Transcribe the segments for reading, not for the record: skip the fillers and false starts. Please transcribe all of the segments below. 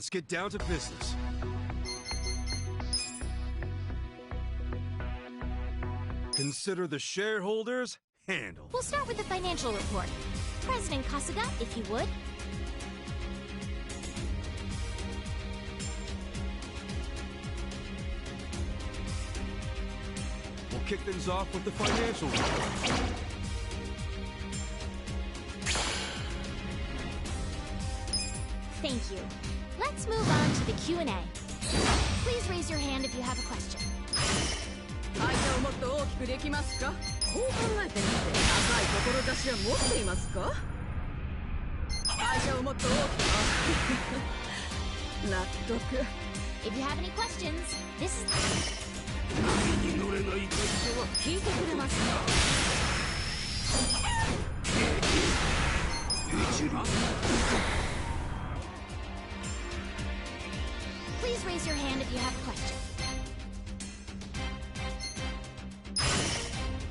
Let's get down to business. Consider the shareholders handled. We'll start with the financial report. President Kasuga, if you would. We'll kick things off with the financial report. Thank you. Let's move on to the Q&A. Please raise your hand if you have a question. 会社をもっと大きくできますか？こう考えてみて、高い志は持っていますか？会社をもっと大きく納得。If you have any questions, this is... 波に乗れない会社は聞いてくれますか？一流。 Please raise your hand if you have a question.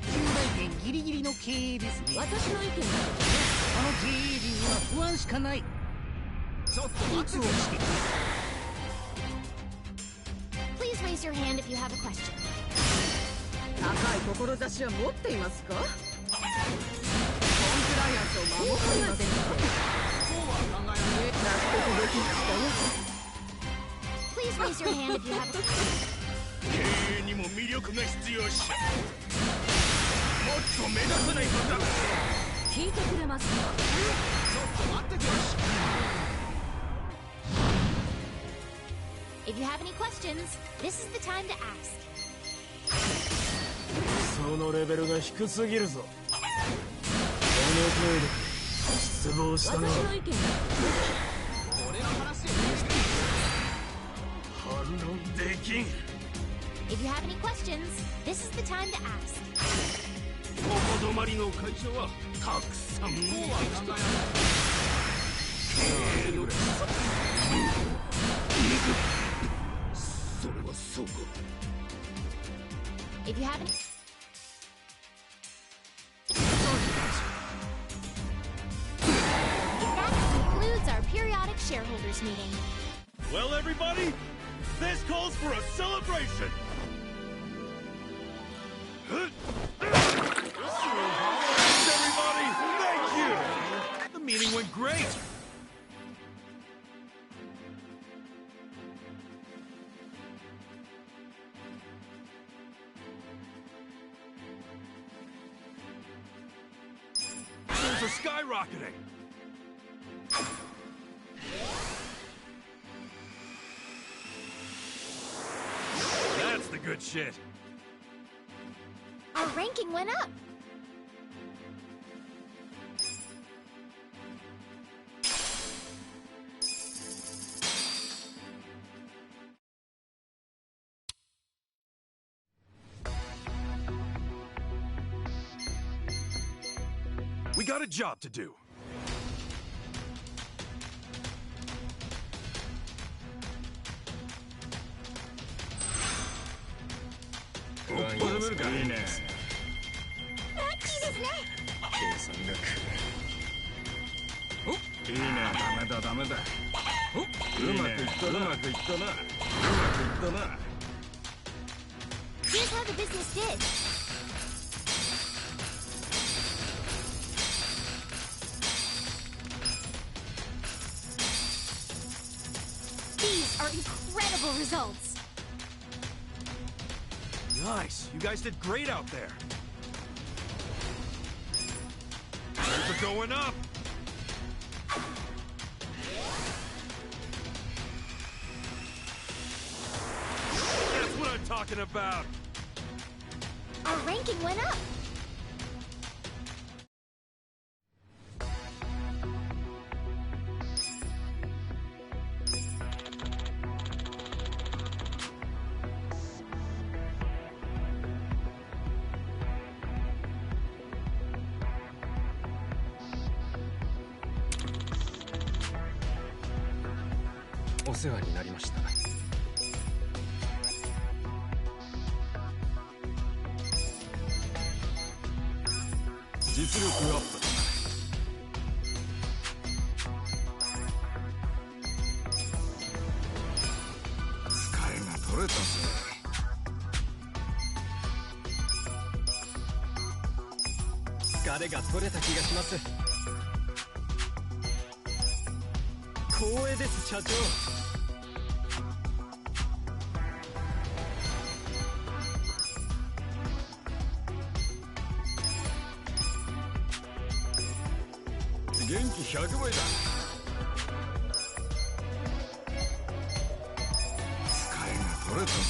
近代圏ギリギリの経営ですね。私の意見だけどね。あの経営陣には不安しかない。ちょっと待ってくれ。 Please raise your hand if you have a question. 高い志は持っていますか？コンプライアンスを守っていますか？そうは考えられない。納得できましたよ。 Please raise your hand if you have a question. 経営にも魅力が必要し、もっと目立たないとダメ。聞いてくれますか？ちょっと待ってくれ。 If you have any questions, this is the time to ask. そのレベルが低すぎるぞ。この程度失望したな。私の意見だ。俺の話を聞いて。 反論できん。 If you have any questions, this is the time to ask. ここ止まりの会社はたくさん。そうは考えられない。経営力。それはそうか。 If you have any... That concludes our periodic shareholders meeting. Well, everybody, this calls for a celebration! Everybody, thank you! The meeting went great! Sales are skyrocketing! That's the good shit. Our ranking went up. We got a job to do. Oh, いいね。ラッキーですね。計算がいいね。ダメだダメだ。うまくいったな。うまくいったな。うまくいったな。 Here's how the business did. These are incredible results. Nice. You guys did great out there. Sales are going up. That's what I'm talking about. Our ranking went up. Thank you. お世話になりました。実力アップ。取れたぜ。疲れが取れた気がします。光栄です、社長。元気100倍だ。疲れが取れたぜ。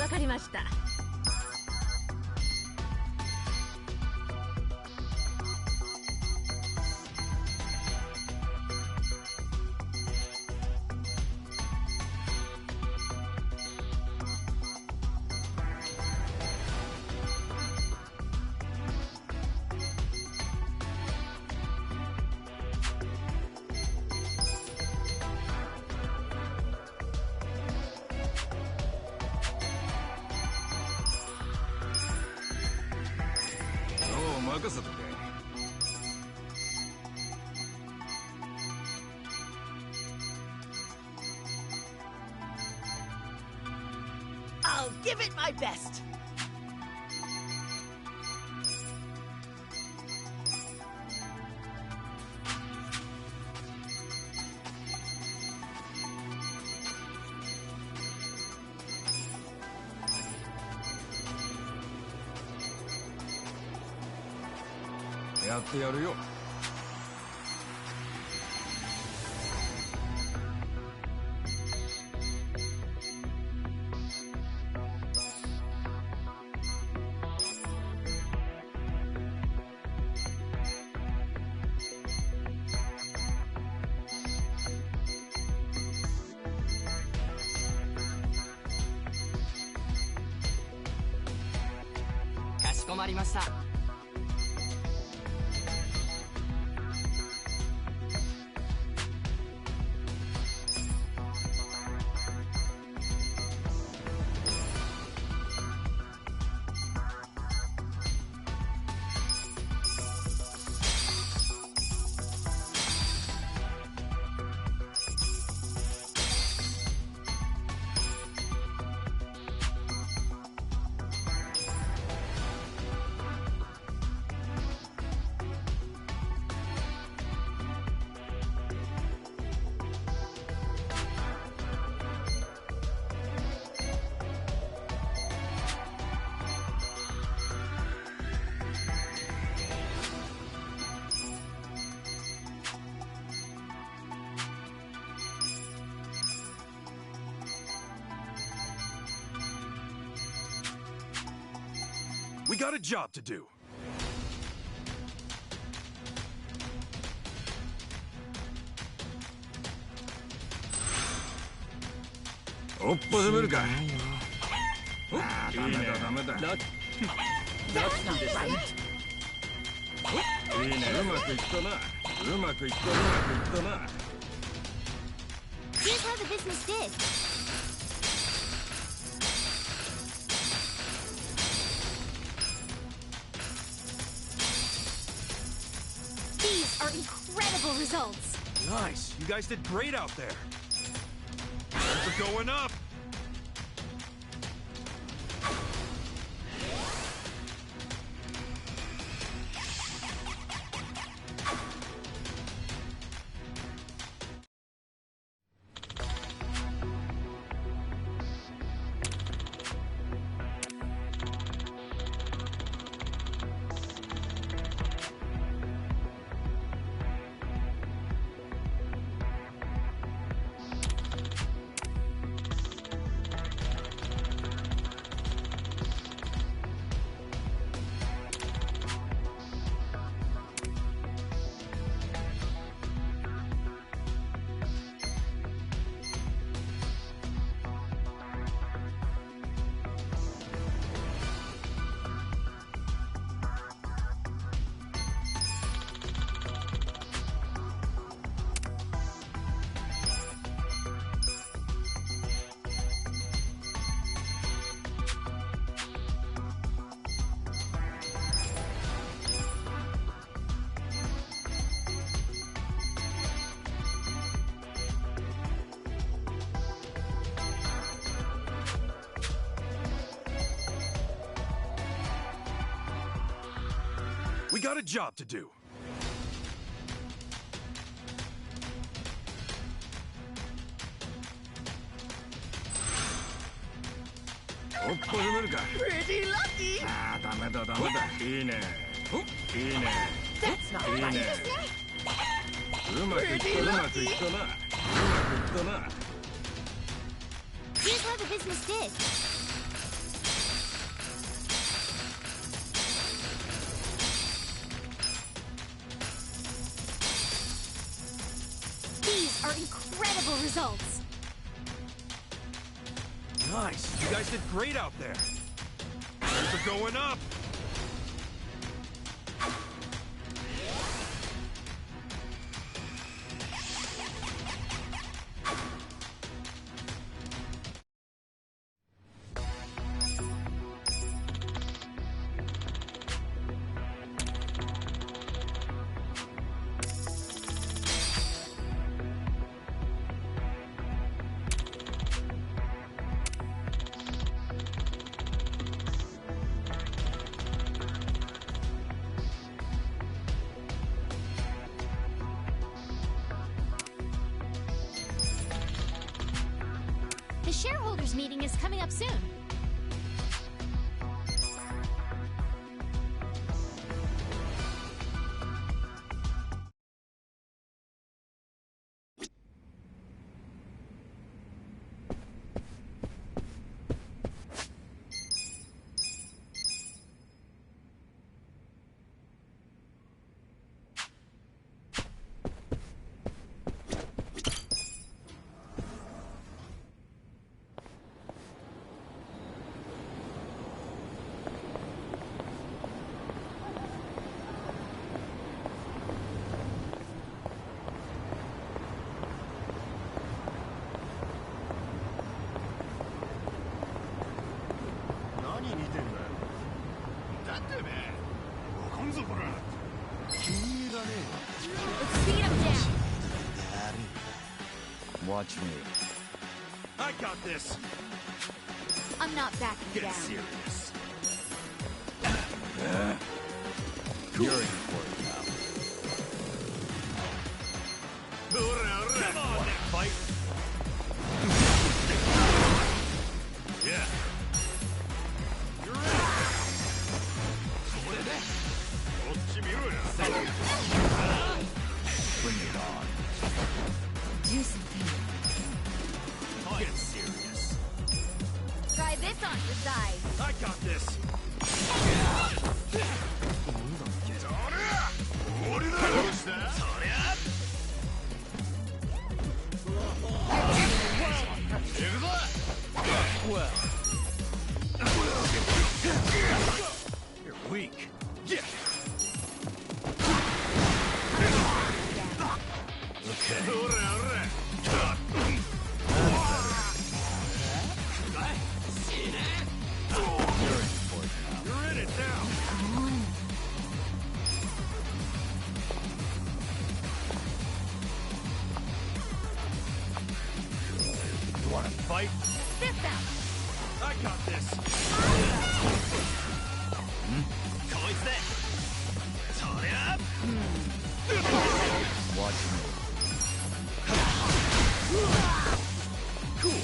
わかりました。任せとけ。I'll give it my best. Yeah. やってやるよ。かしこまりました。We got a job to do.おっぱ攻めるか。ああ、ダメだダメだ。ラッキーでしたね。いいね、うまくいったな。うまくいった、うまくいったな。Here's how the business did. These are incredible results. Nice. You guys did great out there. Times are going up. got a job to do. Pretty lucky. ああ、ダメだダメだ。いいね。いいね。 That's not いい right. ね。うまくいったな。うまくいったな。 Here's how the business did. These are incredible results. Nice. You guys did great out there. Things are going up. The shareholders meeting is coming up soon. Let's speed them down. Watch me. I got this. I'm not backing Get down. serious. You're in for it now. Come on, that fight. Yeah. You're Bring it on. Do something. Get serious. Try this on your side. I got this. Well, You're weak. Yeah. You're in it now. You want to fight? Fist out. I got this. watch me. Cool.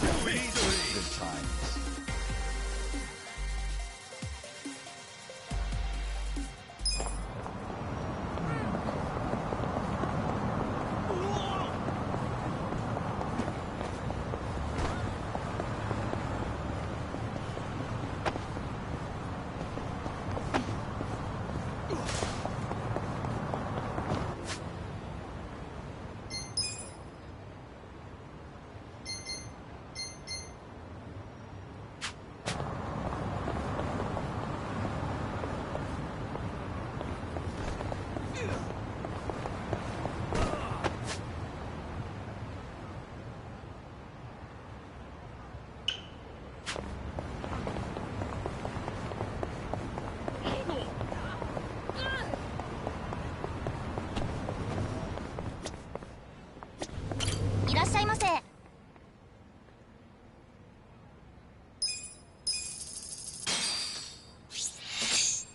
You're weak. Good times.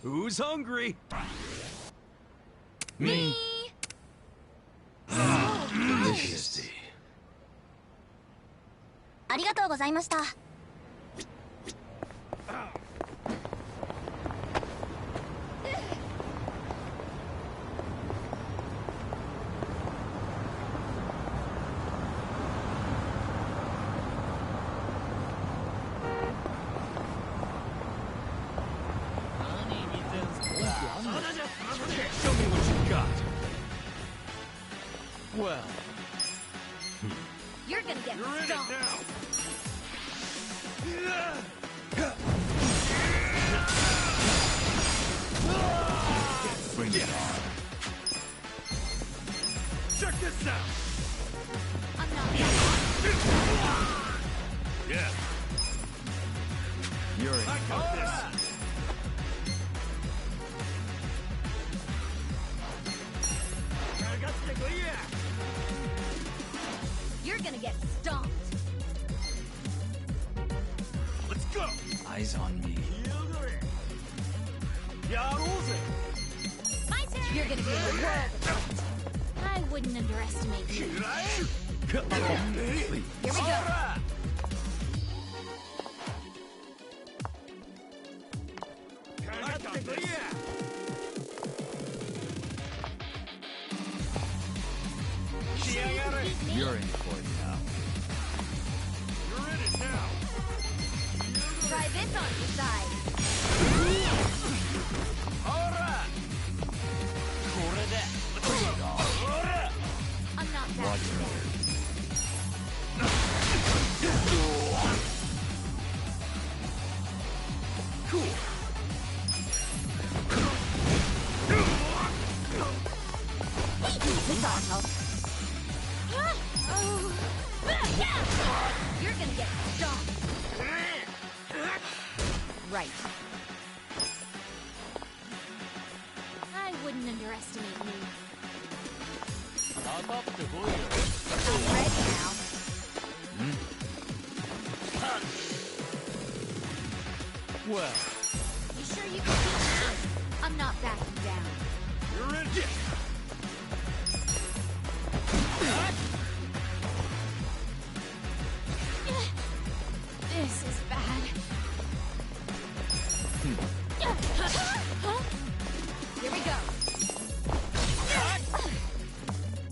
Who's hungry? Me. Majesty. ありがとうございました。Show me what you got. Well, You're gonna get you're in it stomped. now. Bring it on. Check this out. I'm not. Yeah, You're in. I got this. You're gonna get stomped. Let's go. Eyes on me. My turn. You're gonna be in the world. I wouldn't underestimate you. Here we go. I got this. You're in for it now. You're in it now. Try this on your side. I'm not that. Watch me. This ought to help. You're gonna get stomped. Right. I wouldn't underestimate me. I'm ready now. Well, You sure you can beat me? I'm not backing down. you're in it. This is bad. Here we go.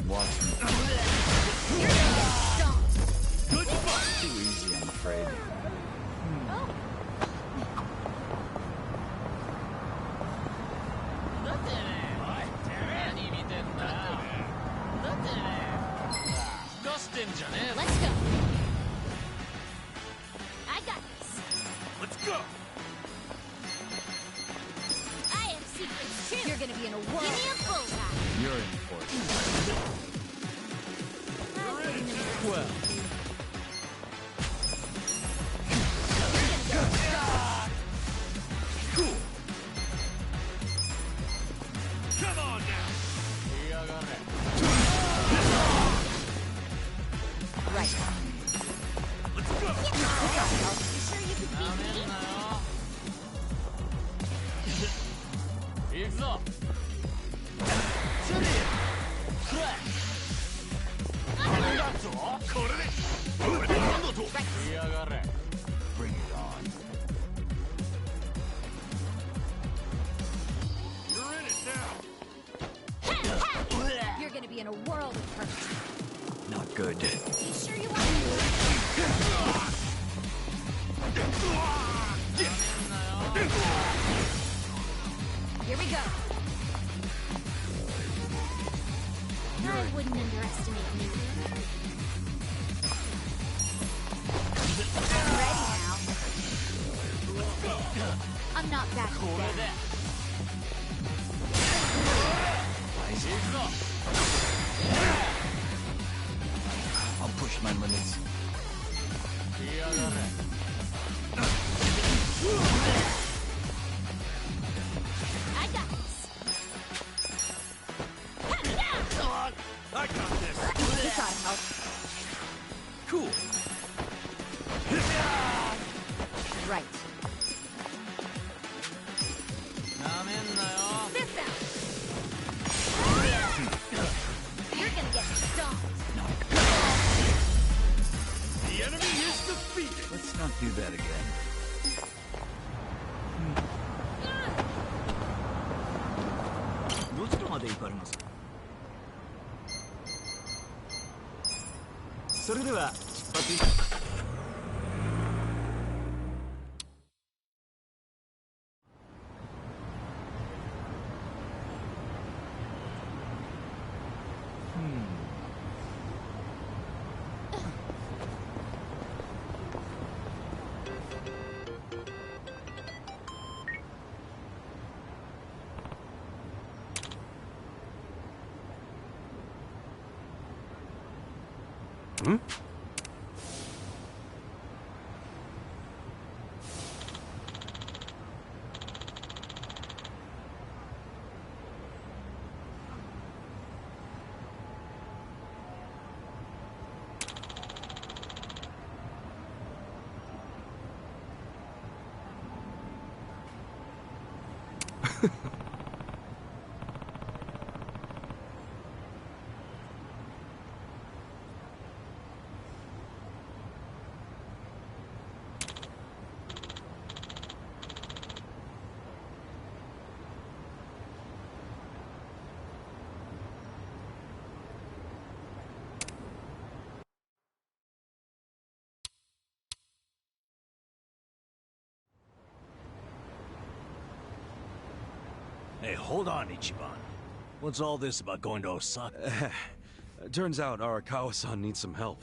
Watch me. You're gonna get stomped. Good fight. Too easy, I'm afraid. Oh. 出してんじゃねえ Let's go. I got this. Let's go. I have secrets too. You're gonna be in a whirl. Give me a bullseye. You're in for it. I wouldn't underestimate Well, cool. Come on now. Right. Let's go. You sure you can beat me? 行くぞ。これで俺のハンドと。 Bring it on. You're in it now. You're gonna be in a world of hurt. Not good. You sure you want to? Here we go. I wouldn't underestimate me. I'm ready now. I'm not backing down. Eyes on me. I'll push my limits. I got this. I got this. This ought to help. Cool. Right. まで行かれます？それでは出発いたします。Hey, hold on, Ichiban. What's all this about going to Osaka? Turns out Arakawa-san needs some help.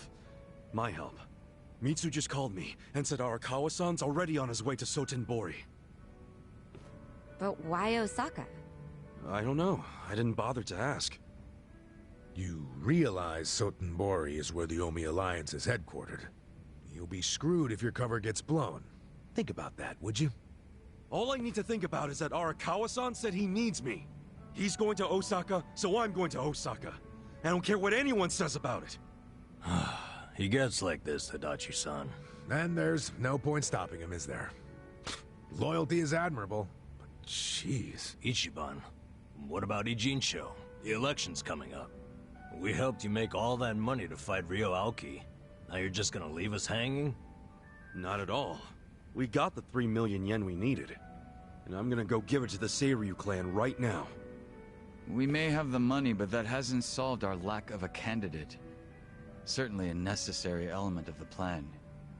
My help. Mitsu just called me and said Arakawa-san's already on his way to Sotenbori. But why Osaka? I don't know. I didn't bother to ask. You realize Sotenbori is where the Omi Alliance is headquartered. You'll be screwed if your cover gets blown. Think about that, would you? All I need to think about is that Arakawa-san said he needs me. He's going to Osaka, so I'm going to Osaka. I don't care what anyone says about it. He gets like this, Tadachi-san. And there's no point stopping him, is there? Loyalty is admirable, but jeez. Ichiban, what about Ijincho? The election's coming up. We helped you make all that money to fight Ryo Aoki. Now you're just gonna leave us hanging? Not at all. We got the 3 million yen we needed. And I'm gonna go give it to the Seiryu clan right now. We may have the money, but that hasn't solved our lack of a candidate. Certainly a necessary element of the plan.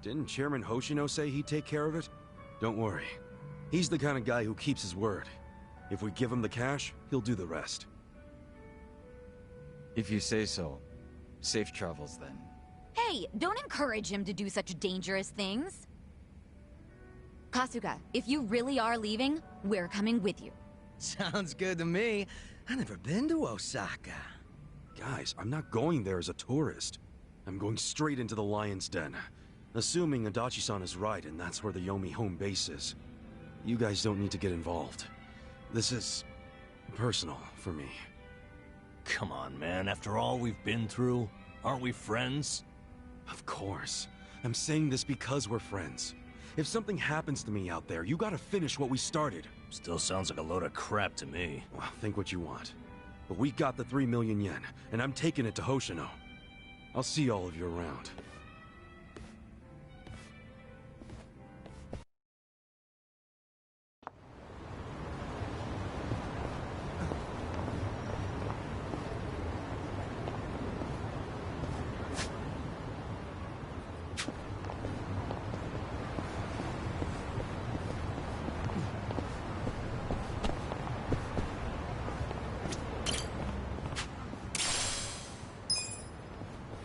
Didn't Chairman Hoshino say he'd take care of it? Don't worry. He's the kind of guy who keeps his word. If we give him the cash, he'll do the rest. If you say so. Safe travels, then. Hey, don't encourage him to do such dangerous things. Kasuga, if you really are leaving, we're coming with you. Sounds good to me. I've never been to Osaka. Guys, I'm not going there as a tourist. I'm going straight into the Lion's Den. Assuming Adachi-san is right and that's where the Yomi home base is. You guys don't need to get involved. This is personal for me. Come on, man. After all we've been through, aren't we friends? Of course. I'm saying this because we're friends. If something happens to me out there, you gotta finish what we started. Still sounds like a load of crap to me. Well, think what you want. But we got the 3 million yen, and I'm taking it to Hoshino. I'll see all of you around.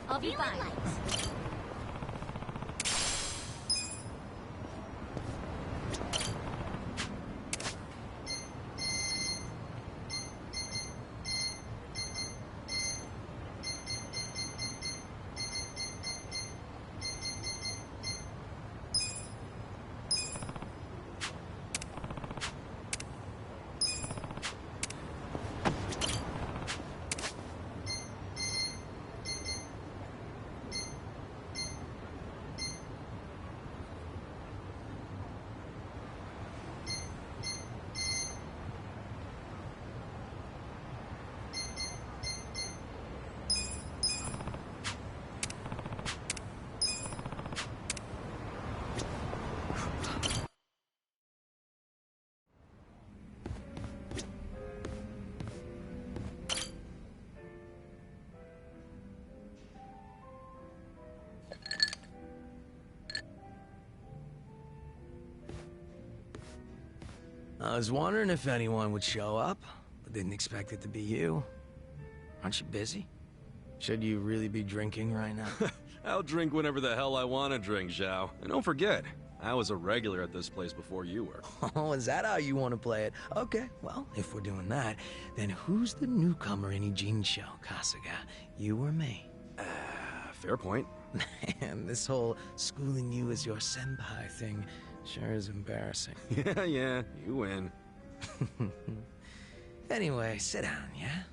I'll be fine. I was wondering if anyone would show up, but didn't expect it to be you. Aren't you busy? Should you really be drinking right now? I'll drink whenever the hell I want to drink, Zhao. And don't forget, I was a regular at this place before you were. Oh, is that how you want to play it? Okay, well, if we're doing that, then who's the newcomer in Ijincho, Kasuga? You or me? Fair point. Man, this whole schooling you as your senpai thing sure is embarrassing. Yeah, you win. Anyway, sit down, yeah?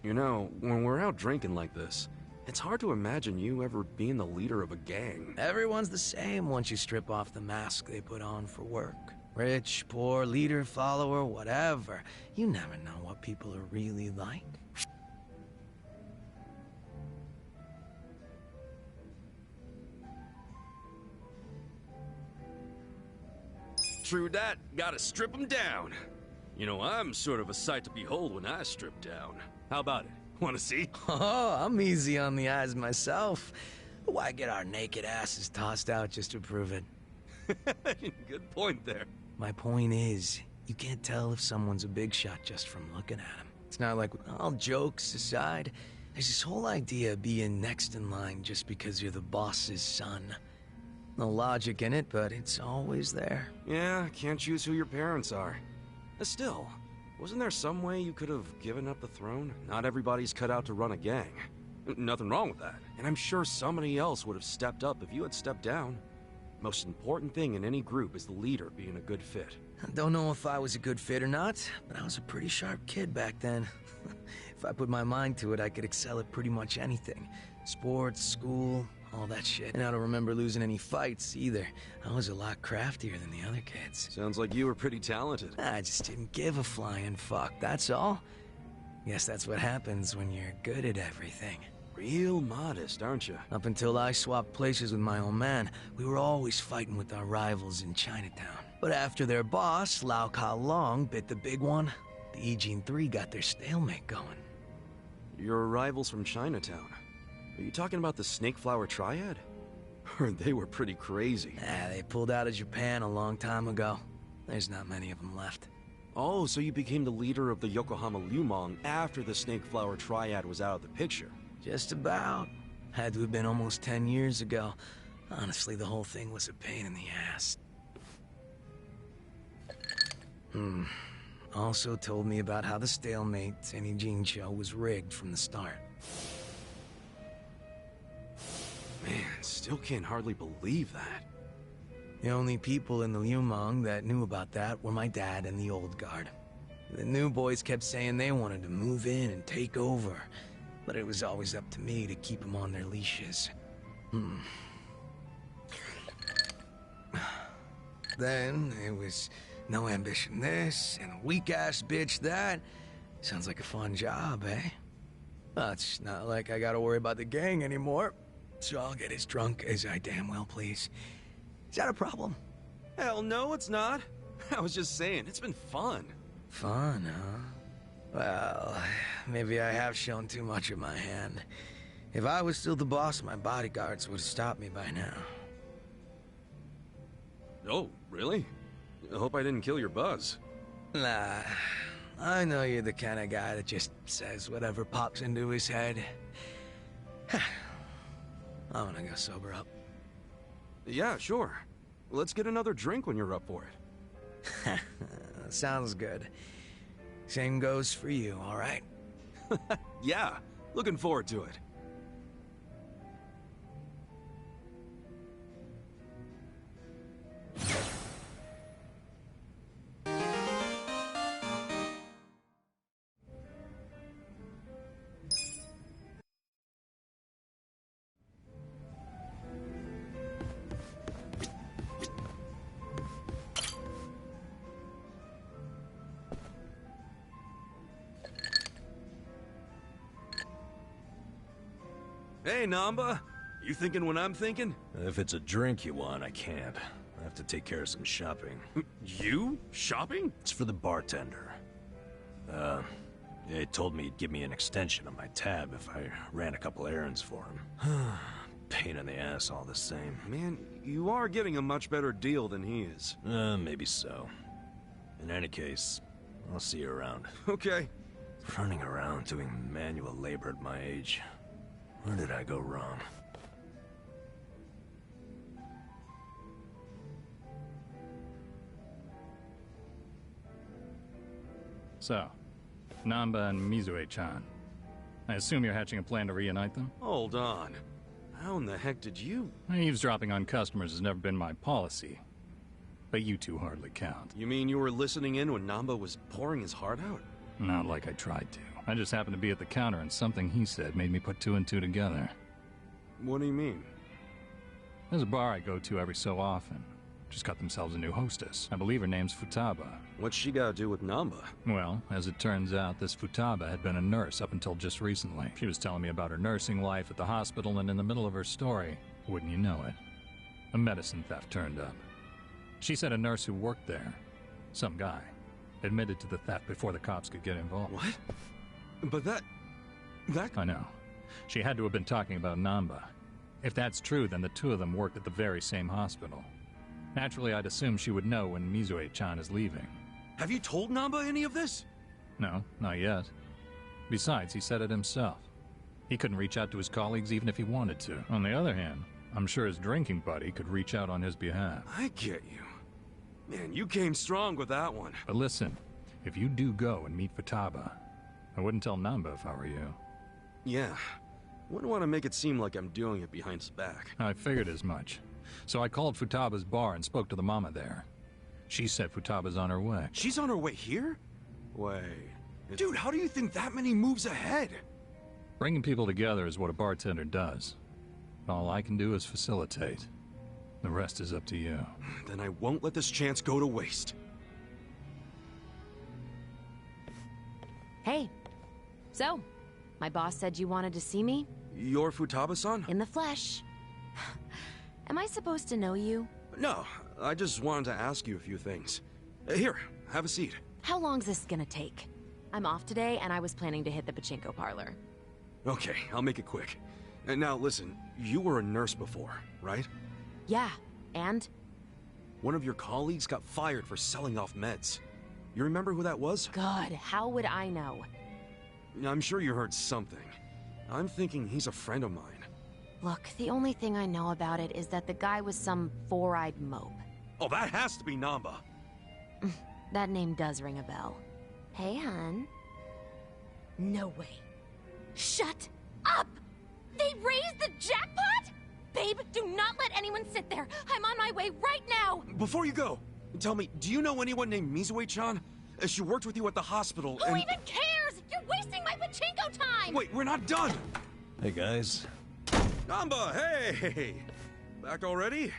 You know, when we're out drinking like this, it's hard to imagine you ever being the leader of a gang. Everyone's the same once you strip off the mask they put on for work. Rich, poor, leader, follower, whatever. You never know what people are really like. True that, gotta strip them down. You know, I'm sort of a sight to behold when I strip down. How about it? Wanna see? Oh, I'm easy on the eyes myself. Why get our naked asses tossed out just to prove it? Good point there. My point is, you can't tell if someone's a big shot just from looking at him. It's not like, all jokes aside, there's this whole idea of being next in line just because you're the boss's son. No logic in it, but it's always there. Yeah, can't choose who your parents are. Still, wasn't there some way you could have given up the throne? Not everybody's cut out to run a gang. Nothing wrong with that. And I'm sure somebody else would have stepped up if you had stepped down. Most important thing in any group is the leader being a good fit. I don't know if I was a good fit or not, but I was a pretty sharp kid back then. If I put my mind to it, I could excel at pretty much anything. Sports, school, all that shit. And I don't remember losing any fights either. I was a lot craftier than the other kids. Sounds like you were pretty talented. I just didn't give a flying fuck, that's all. Guess that's what happens when you're good at everything. Real modest, aren't you? Up until I swapped places with my old man, we were always fighting with our rivals in Chinatown. But after their boss, Lau Ka Long, bit the big one, the Ijin 3 got their stalemate going. Your rivals from Chinatown. Are you talking about the Snake Flower Triad? They were pretty crazy. They pulled out of Japan a long time ago. There's not many of them left. Oh, so you became the leader of the Yokohama Liumang after the Snake Flower Triad was out of the picture? Just about. Had to have been almost 10 years ago. Honestly, the whole thing was a pain in the ass. Also told me about how the stalemate in Ijincho was rigged from the start. Man, still can't hardly believe that. The only people in the Liumang that knew about that were my dad and the old guard. The new boys kept saying they wanted to move in and take over, but it was always up to me to keep them on their leashes. Then it was no ambition this, and a weak-ass bitch that. Sounds like a fun job, eh? Well, it's not like I gotta worry about the gang anymore, so I'll get as drunk as I damn well please. Is that a problem? Hell no, it's not. I was just saying, it's been fun. Fun, huh? Well, maybe I have shown too much of my hand. If I was still the boss, my bodyguards would have stopped me by now. Oh, really? I hope I didn't kill your buzz. Nah, I know you're the kind of guy that just says whatever pops into his head. I wanna go sober up. Yeah, sure. Let's get another drink when you're up for it. Sounds good. Same goes for you, all right? Yeah, looking forward to it. Hey, Namba. You thinking what I'm thinking? If it's a drink you want, I can't. I have to take care of some shopping. You? Shopping? It's for the bartender. He told me he'd give me an extension on my tab if I ran a couple errands for him. Pain in the ass all the same. Man, You are getting a much better deal than he is. Maybe so. In any case, I'll see you around. Okay. Running around doing manual labor at my age. Where did I go wrong? So, Namba and Mizue-chan. I assume you're hatching a plan to reunite them? Hold on. How in the heck did you... Eavesdropping on customers has never been my policy. But you two hardly count. You mean you were listening in when Namba was pouring his heart out? Not like I tried to. I just happened to be at the counter and something he said made me put two and two together. What do you mean? There's a bar I go to every so often. Just got themselves a new hostess. I believe her name's Futaba. What's she gotta do with Namba? Well, as it turns out, this Futaba had been a nurse up until just recently. She was telling me about her nursing life at the hospital, and in the middle of her story, wouldn't you know it, a medicine theft turned up. She said a nurse who worked there, some guy, admitted to the theft before the cops could get involved. What? But that... I know. She had to have been talking about Namba. If that's true, then the two of them worked at the very same hospital. Naturally, I'd assume she would know when Mizue-chan is leaving. Have you told Namba any of this? No, not yet. Besides, he said it himself. He couldn't reach out to his colleagues even if he wanted to. On the other hand, I'm sure his drinking buddy could reach out on his behalf. I get you. Man, you came strong with that one. But listen, if you do go and meet Futaba, I wouldn't tell Namba if I were you. Yeah. Wouldn't want to make it seem like I'm doing it behind his back. I figured as much. So I called Futaba's bar and spoke to the mama there. She said Futaba's on her way. She's on her way here? Wait. Dude, how do you think that many moves ahead? Bringing people together is what a bartender does. All I can do is facilitate. The rest is up to you. Then I won't let this chance go to waste. Hey. So, my boss said you wanted to see me? You're Futaba-san? In the flesh. Am I supposed to know you? No, I just wanted to ask you a few things. Here, have a seat. How long's this gonna take? I'm off today, and I was planning to hit the pachinko parlor. Okay, I'll make it quick. And now listen, you were a nurse before, right? Yeah, and? One of your colleagues got fired for selling off meds. You remember who that was? God, how would I know? I'm sure you heard something. I'm thinking he's a friend of mine. Look, the only thing I know about it is that the guy was some four-eyed mope. Oh, that has to be Namba. That name does ring a bell. Hey, hun. No way. Shut up! They raised the jackpot? Babe, do not let anyone sit there. I'm on my way right now. Before you go, tell me, do you know anyone named Mizue-chan? She worked with you at the hospital Who even cares? You're wasting my pachinko time! Wait, we're not done! Hey, guys. Namba, hey! Back already?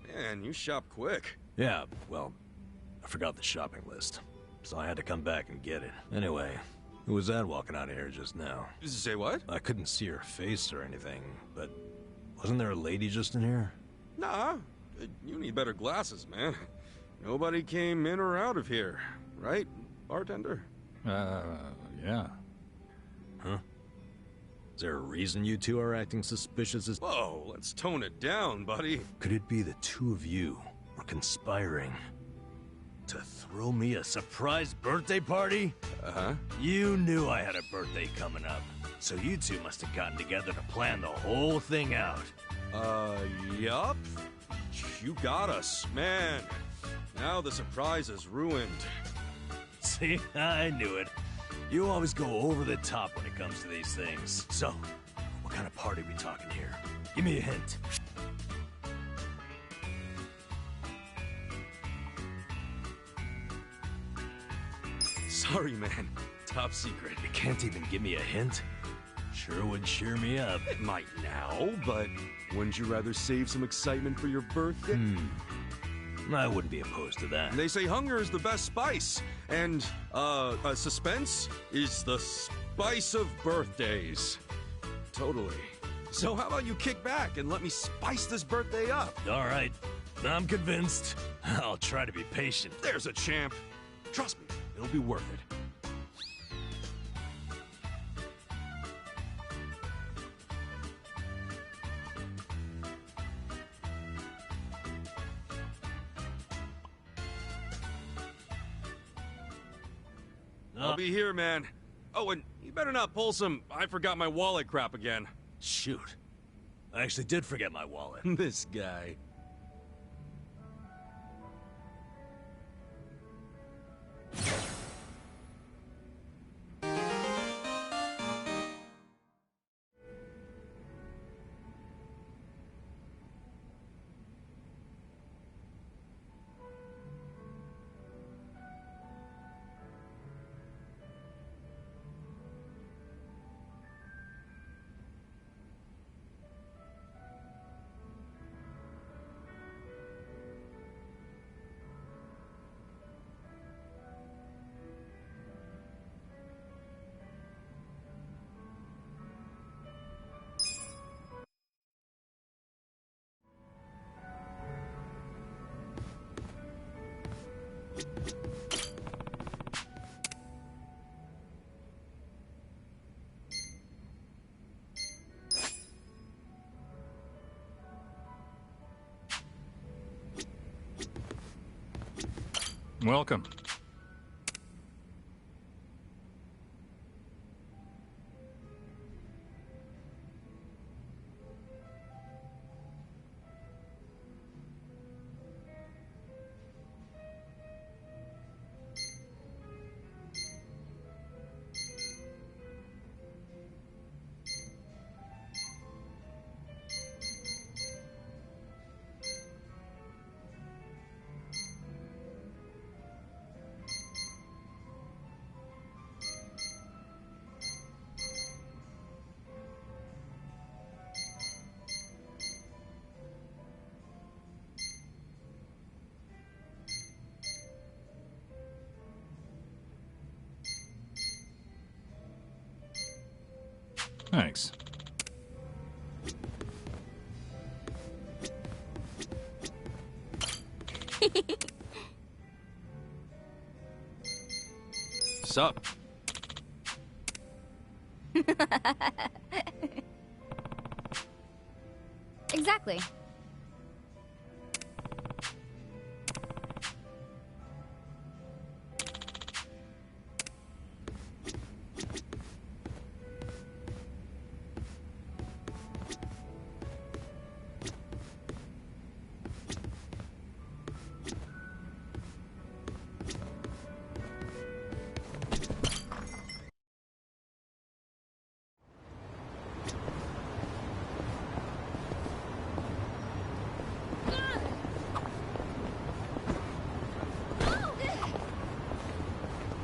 Man, you shop quick. Yeah, well, I forgot the shopping list, so I had to come back and get it. Anyway, who was that walking out of here just now? Say what? I couldn't see her face or anything, but wasn't there a lady just in here? Nah, you need better glasses, man. Nobody came in or out of here, right, bartender? Yeah. Huh? Is there a reason you two are acting suspicious as— Whoa, let's tone it down, buddy. Could it be the two of you were conspiring to throw me a surprise birthday party? Uh-huh. You knew I had a birthday coming up, so you two must have gotten together to plan the whole thing out. Yup. You got us, man. Now the surprise is ruined. See, I knew it. You always go over the top when it comes to these things. So, what kind of party we talking here? Give me a hint. Sorry, man. Top secret. You can't even give me a hint? Sure would cheer me up. It might now, but wouldn't you rather save some excitement for your birthday? I wouldn't be opposed to that. They say hunger is the best spice, and, suspense is the spice of birthdays. Totally. So how about you kick back and let me spice this birthday up? All right, I'm convinced. I'll try to be patient. There's a champ. Trust me, it'll be worth it. I'll be here, man. Oh, and you better not pull some I forgot my wallet crap again. Shoot. I actually did forget my wallet. This guy. Welcome. Thanks. Sup? Exactly.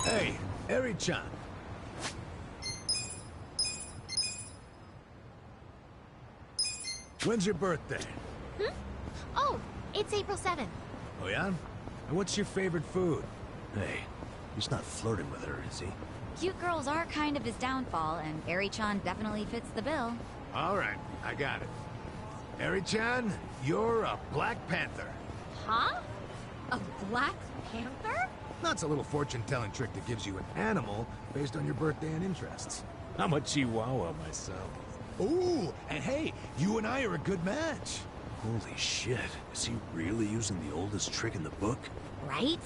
Hey, Eri-chan. When's your birthday? Oh, it's April 7th. Oh, yeah? And what's your favorite food? Hey, he's not flirting with her, is he? Cute girls are kind of his downfall, and Eri-chan definitely fits the bill. All right, I got it. Eri-chan, you're a Black Panther. Huh? A Black Panther? That's a little fortune-telling trick that gives you an animal based on your birthday and interests. I'm a Chihuahua myself. Ooh, and hey, you and I are a good match. Holy shit, is he really using the oldest trick in the book? Right?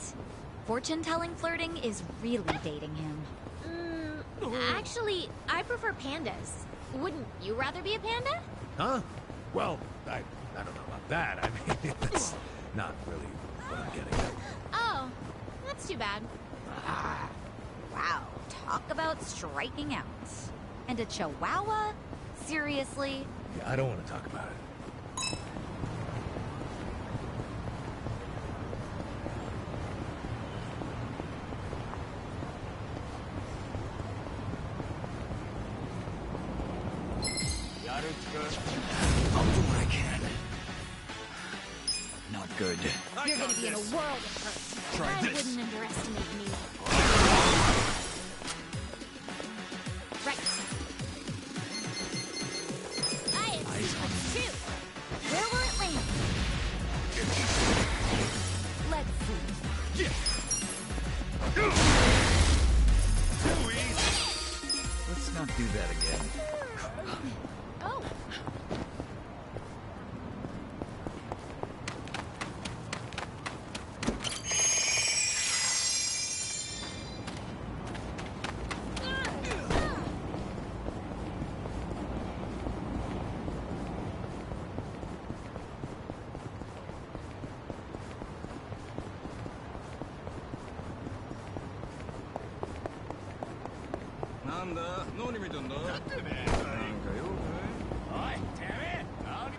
Fortune-telling flirting is really dating him. Actually, I prefer pandas. Wouldn't you rather be a panda? Huh? Well, I don't know about that. I mean, that's not really what I'm getting at. Oh, that's too bad. Wow, talk about striking out. And a chihuahua? Seriously? Yeah, I don't want to talk about it. I'll do what I can. Not good. You're gonna be in a world of hurt. Try I this. wouldn't underestimate me. Right. Eyes on me. Two. Where will it land? Let's see. Let's not do that again. Oh. なんだ何見てんだだってねなんかよくおいてめえ何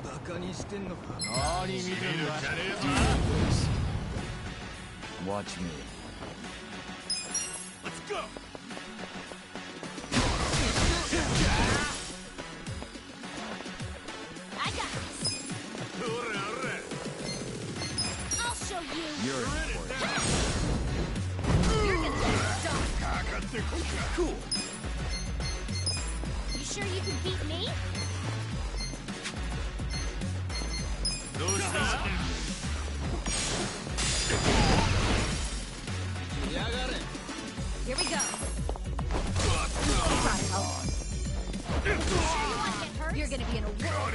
バカにしてんのか何見てんだ Watch me. Let's go. I got this. I'll show you. You're in for it. You're gonna get dumped. Cool. You sure you can beat me? Here we go. You're gonna be in a world.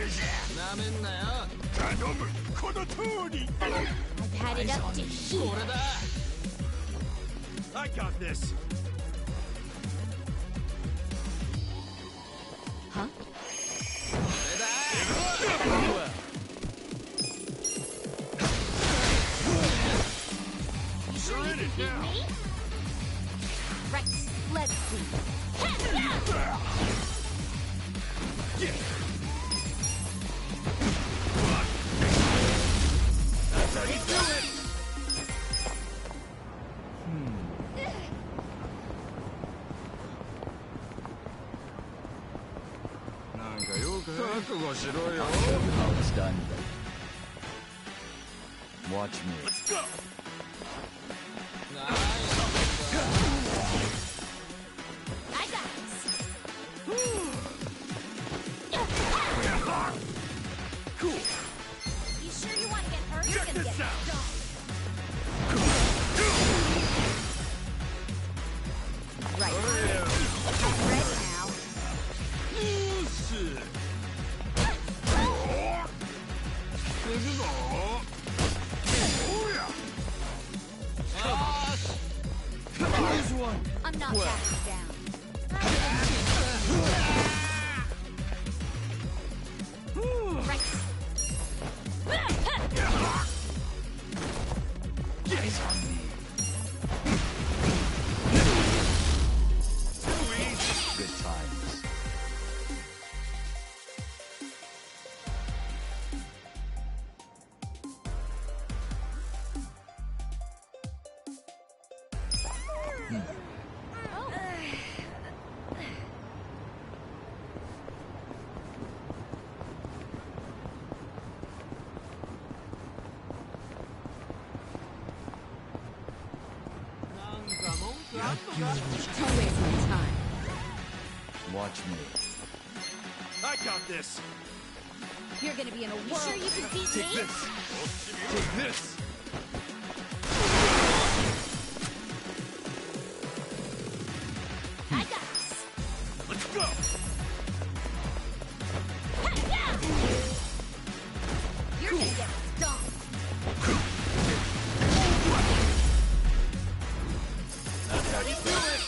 I've had it up to here. I got this. Huh? You sure you can beat me? Right, let's see. That's how you do it. How it's done. Watch me. Let's go. I got this. Cool. You sure you want to get hurt? You're gonna get dumped. Right. I'm ready now. I'm not backing down. Right. Eyes on me. Good times. Don't waste my time. Watch me. I got this. You're gonna be in a world. You sure you can beat Take me? this. Take this. I got this. Let's go. You're gonna get dumped. That's how you do it.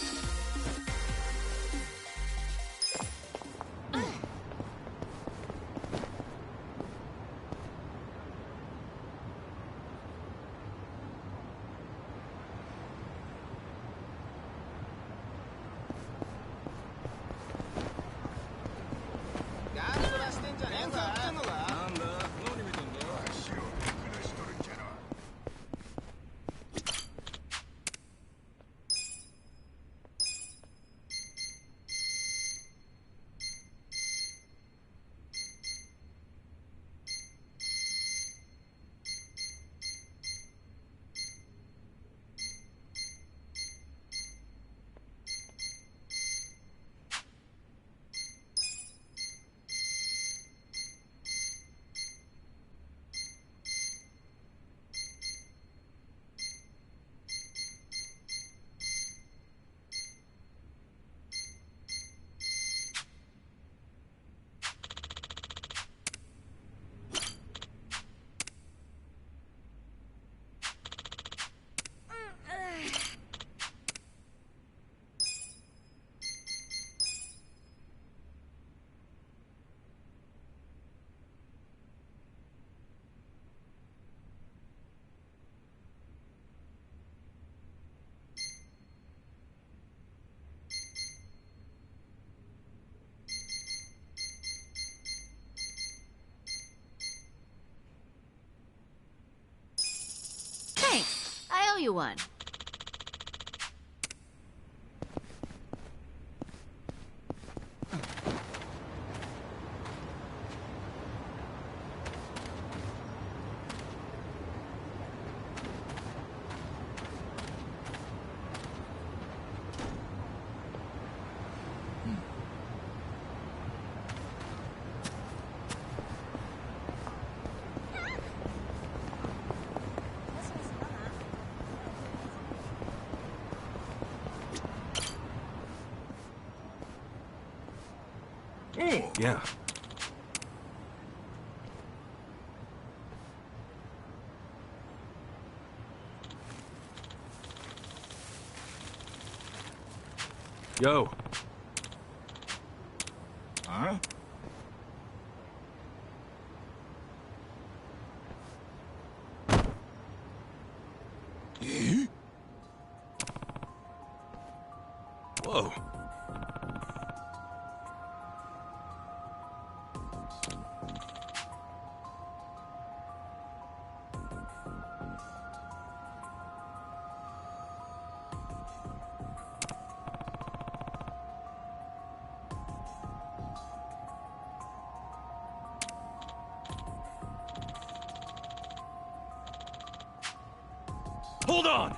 you one. Yeah. Yo. Huh? Whoa. Hold on!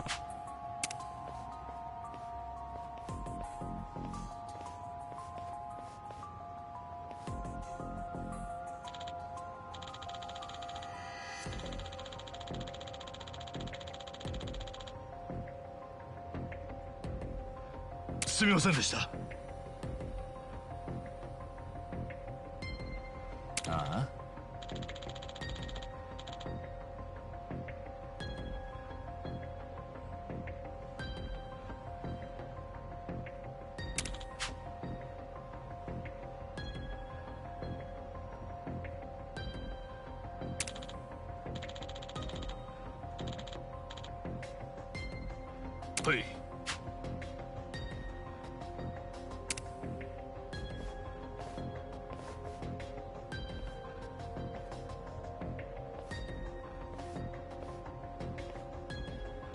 Uh-huh. Hey.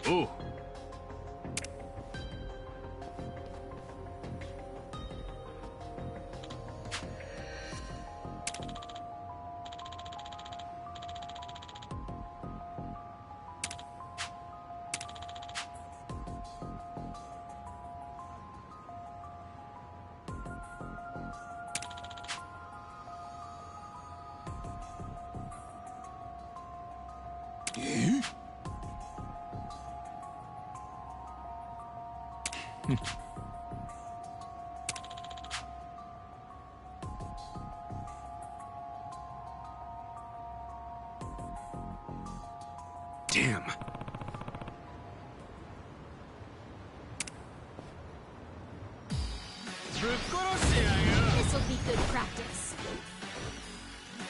Oh. Damn. This'll be good practice.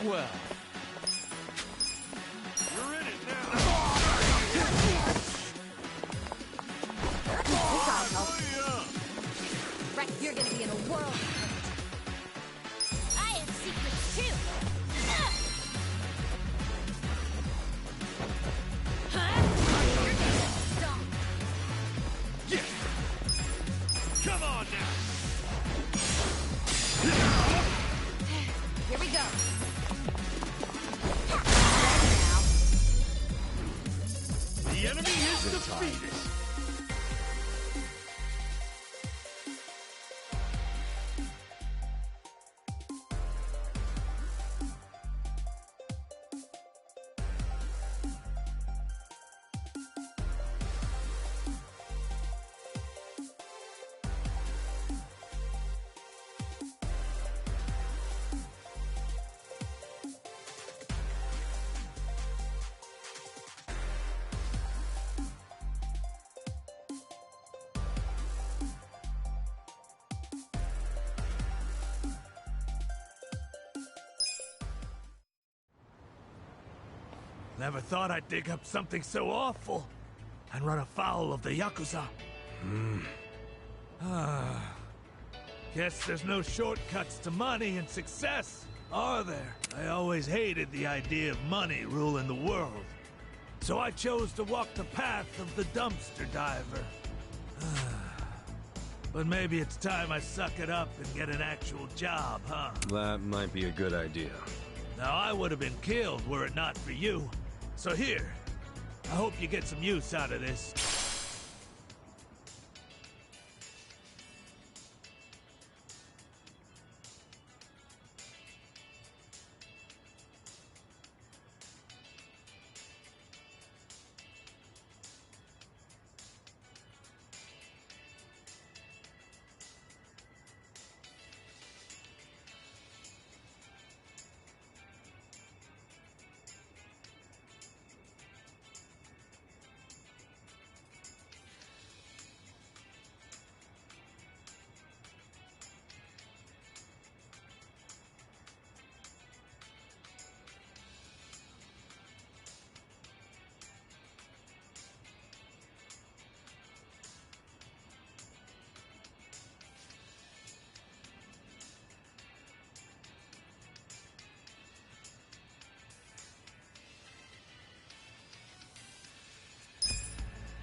Well, You're in it now. Right, you're gonna be in a world of hurt. I have secrets too. You're gonna stop. Come on now. Here we go. The enemy is defeated. Never thought I'd dig up something so awful and run afoul of the Yakuza. Guess there's no shortcuts to money and success, are there? I always hated the idea of money ruling the world. So I chose to walk the path of the dumpster diver. But maybe it's time I suck it up and get an actual job, huh? That might be a good idea. Now, I would have been killed were it not for you. So here, I hope you get some use out of this.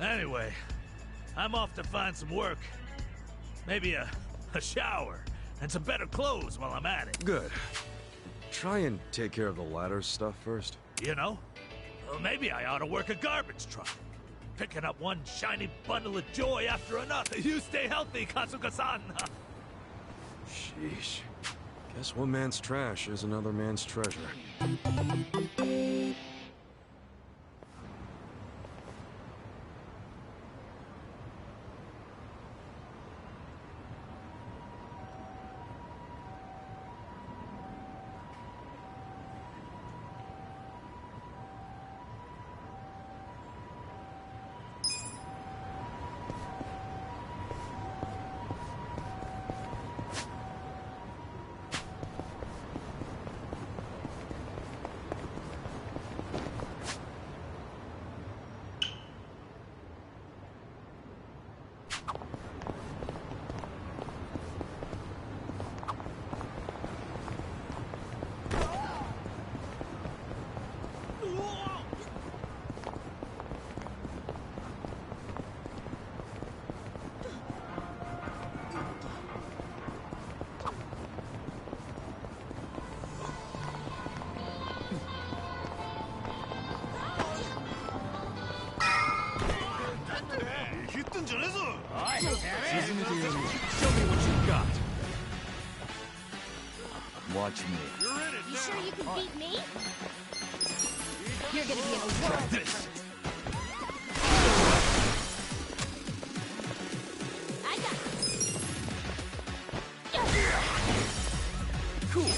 Anyway, I'm off to find some work. Maybe a shower and some better clothes while I'm at it. Good. Try and take care of the ladder stuff first. You know? Well, maybe I ought to work a garbage truck. Picking up one shiny bundle of joy after another. You stay healthy, Kasuga-san. Sheesh. Guess one man's trash is another man's treasure. Watch me. You sure you can beat me? You're gonna be in a world. This. I got it. Cool.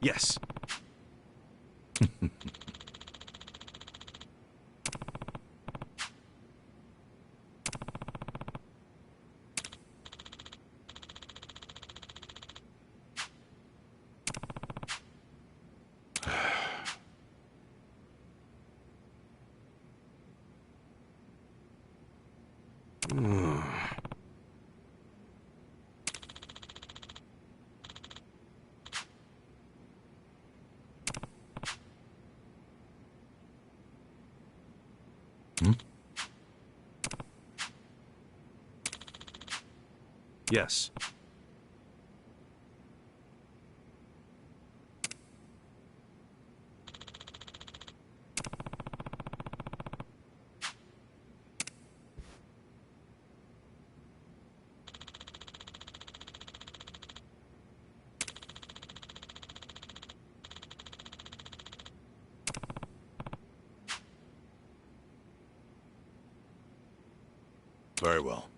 Yes. Yes. Very well.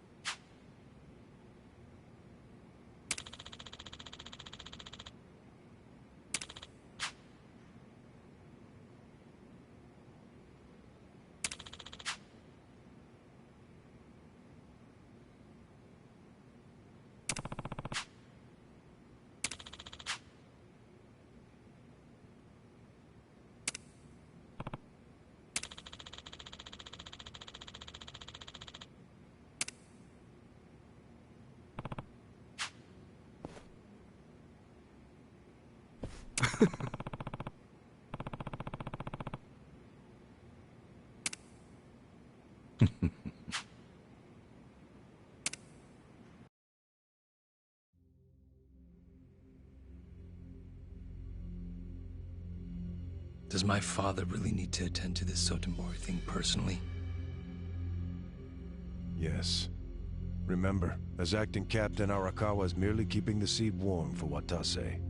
Does my father really need to attend to this Sotenbori thing personally? Yes. Remember, as acting captain, Arakawa is merely keeping the seed warm for Watase.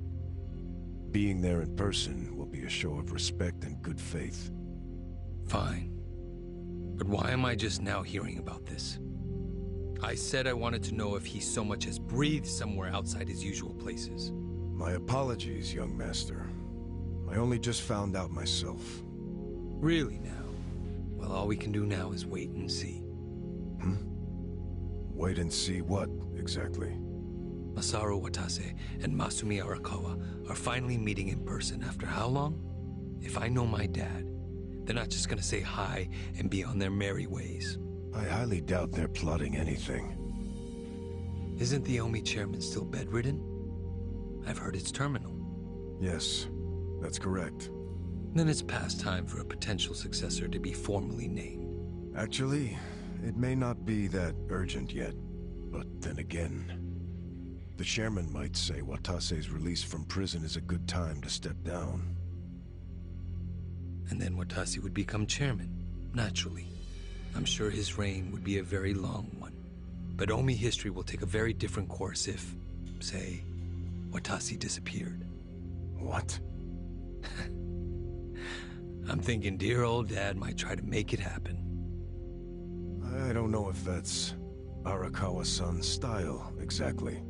Being there in person will be a show of respect and good faith. Fine. But why am I just now hearing about this? I said I wanted to know if he so much as breathed somewhere outside his usual places. My apologies, young master. I only just found out myself. Really now? Well, all we can do now is wait and see. Wait and see what, exactly? Masaru Watase and Masumi Arakawa are finally meeting in person after how long? If I know my dad, they're not just gonna say hi and be on their merry ways. I highly doubt they're plotting anything. Isn't the Omi chairman still bedridden? I've heard it's terminal. Yes, that's correct. Then it's past time for a potential successor to be formally named. Actually, it may not be that urgent yet. But then again, the chairman might say Watase's release from prison is a good time to step down. And then Watase would become chairman, naturally. I'm sure his reign would be a very long one. But Omi history will take a very different course if, say, Watase disappeared. What? I'm thinking dear old dad might try to make it happen. I don't know if that's Arakawa-san's style, exactly.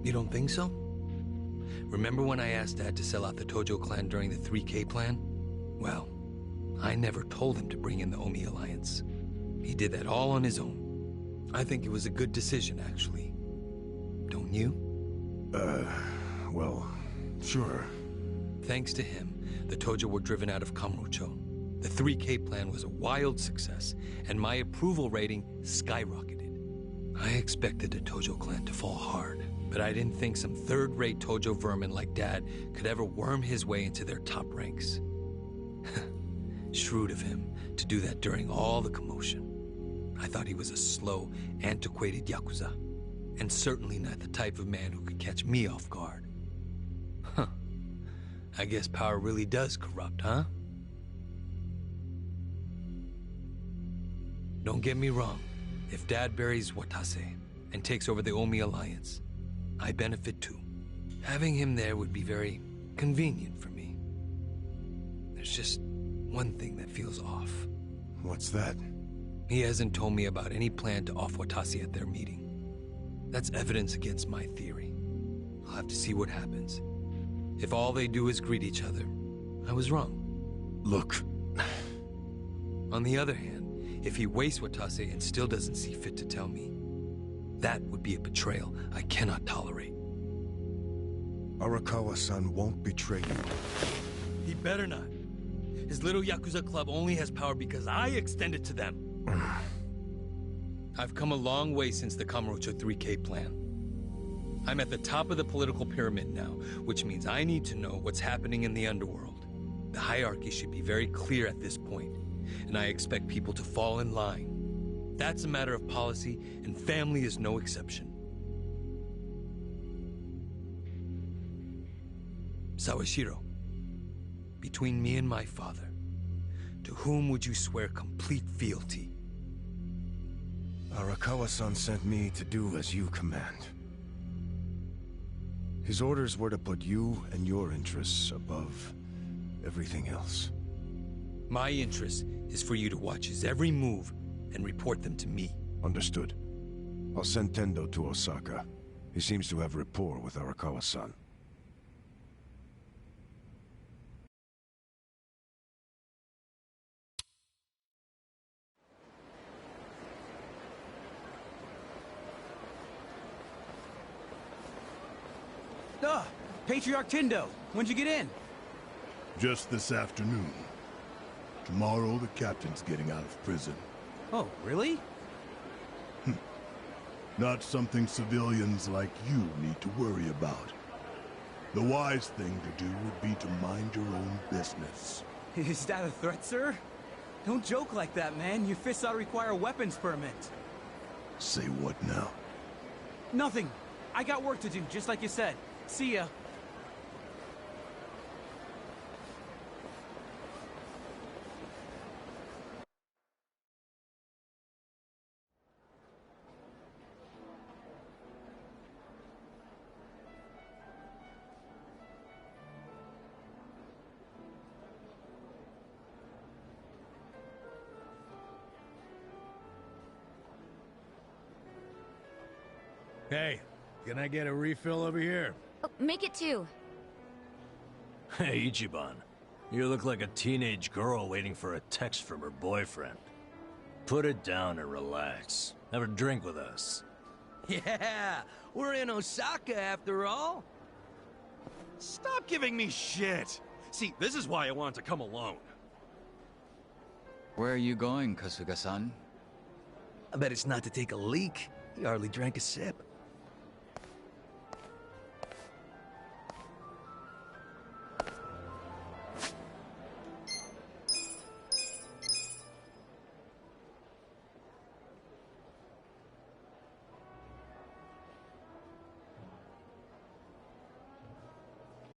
You don't think so? Remember when I asked Dad to sell out the Tojo clan during the 3K plan? Well, I never told him to bring in the Omi Alliance. He did that all on his own. I think it was a good decision, actually. Don't you? Well, sure. Thanks to him, the Tojo were driven out of Kamurocho. The 3K plan was a wild success, and my approval rating skyrocketed. I expected the Tojo clan to fall hard, but I didn't think some third-rate Tojo vermin like Dad could ever worm his way into their top ranks. Shrewd of him to do that during all the commotion. I thought he was a slow, antiquated Yakuza, and certainly not the type of man who could catch me off guard. Huh. I guess power really does corrupt, huh? Don't get me wrong. If Dad buries Watase and takes over the Omi Alliance, I benefit too. Having him there would be very convenient for me. There's just one thing that feels off. What's that? He hasn't told me about any plan to off Watase at their meeting. That's evidence against my theory. I'll have to see what happens. If all they do is greet each other, I was wrong. Look. On the other hand, if he wastes Watase and still doesn't see fit to tell me, that would be a betrayal I cannot tolerate. Arakawa-san won't betray you. He better not. His little Yakuza club only has power because I extend it to them. I've come a long way since the Kamurocho 3K plan. I'm at the top of the political pyramid now, which means I need to know what's happening in the underworld. The hierarchy should be very clear at this point, and I expect people to fall in line. That's a matter of policy, and family is no exception. Sawashiro, between me and my father, to whom would you swear complete fealty? Arakawa-san sent me to do as you command. His orders were to put you and your interests above everything else. My interest is for you to watch his every move and report them to me. Understood. I'll send Tendo to Osaka. He seems to have rapport with Arakawa-san. Patriarch Tendo, when'd you get in? Just this afternoon. Tomorrow, the captain's getting out of prison. Oh, really? Not something civilians like you need to worry about. The wise thing to do would be to mind your own business. Is that a threat, sir? Don't joke like that, man. Your fists ought to require a weapons permit. Say what now? Nothing. I got work to do, just like you said. See ya. Hey, can I get a refill over here? Oh, make it 2. Hey, Ichiban. You look like a teenage girl waiting for a text from her boyfriend. Put it down and relax. Have a drink with us. Yeah, we're in Osaka after all. Stop giving me shit! See, this is why I wanted to come alone. Where are you going, Kasuga-san? I bet it's not to take a leak. He hardly drank a sip.